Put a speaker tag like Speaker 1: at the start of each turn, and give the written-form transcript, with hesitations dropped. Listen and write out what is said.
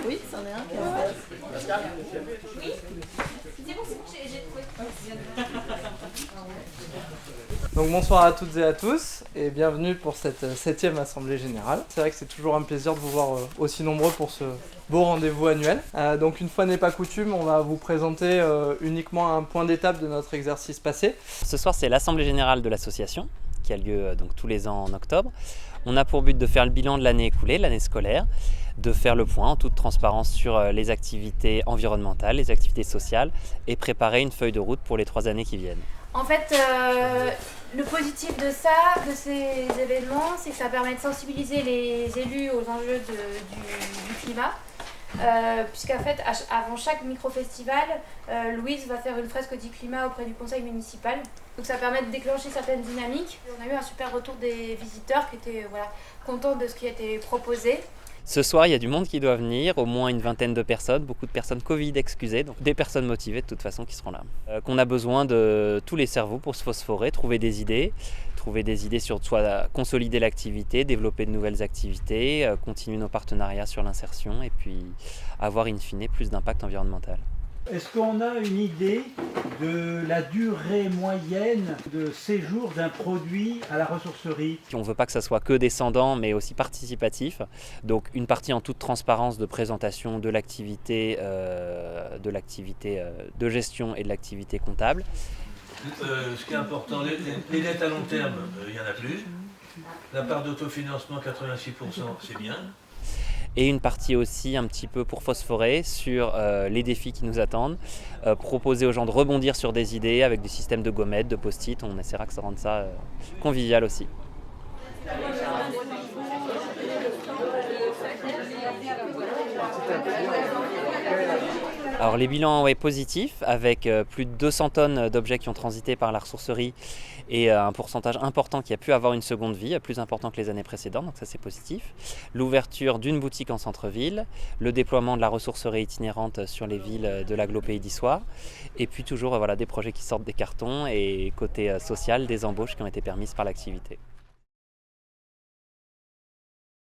Speaker 1: Oui, c'en est un.
Speaker 2: Donc bonsoir à toutes et à tous et bienvenue pour cette 7e Assemblée Générale. C'est vrai que c'est toujours un plaisir de vous voir aussi nombreux pour ce beau rendez-vous annuel. Donc une fois n'est pas coutume, on va vous présenter uniquement un point d'étape de notre exercice passé.
Speaker 3: Ce soir, c'est l'Assemblée Générale de l'association qui a lieu donc tous les ans en octobre. On a pour but de faire le bilan de l'année écoulée, l'année scolaire, de faire le point en toute transparence sur les activités environnementales, les activités sociales et préparer une feuille de route pour les 3 années qui viennent.
Speaker 4: En fait, le positif de ces événements, c'est que ça permet de sensibiliser les élus aux enjeux du climat. Puisqu'en fait, avant chaque micro-festival, Louise va faire une fresque du climat auprès du conseil municipal. Donc ça permet de déclencher certaines dynamiques. On a eu un super retour des visiteurs qui étaient contents de ce qui a été proposé.
Speaker 3: Ce soir, il y a du monde qui doit venir, au moins une vingtaine de personnes, beaucoup de personnes Covid excusées, donc des personnes motivées de toute façon qui seront là. Qu'on a besoin de tous les cerveaux pour se phosphorer, trouver des idées sur soit consolider l'activité, développer de nouvelles activités, continuer nos partenariats sur l'insertion et puis avoir in fine plus d'impact environnemental.
Speaker 5: Est-ce qu'on a une idée de la durée moyenne de séjour d'un produit à la ressourcerie ?
Speaker 3: On ne veut pas que ça soit que descendant, mais aussi participatif. Donc une partie en toute transparence de présentation de l'activité de gestion et de l'activité comptable.
Speaker 6: Ce qui est important, les dettes à long terme, il n'y en a plus. La part d'autofinancement, 86%, c'est bien.
Speaker 3: Et une partie aussi un petit peu pour phosphorer sur les défis qui nous attendent, proposer aux gens de rebondir sur des idées avec des systèmes de gommettes, de post-it, on essaiera que ça rende ça convivial aussi. Alors les bilans positifs, avec plus de 200 tonnes d'objets qui ont transité par la ressourcerie et un pourcentage important qui a pu avoir une seconde vie, plus important que les années précédentes, donc ça c'est positif. L'ouverture d'une boutique en centre-ville, le déploiement de la ressourcerie itinérante sur les villes de l'agglo Pays d'Issoire, et puis toujours des projets qui sortent des cartons et côté social, des embauches qui ont été permises par l'activité.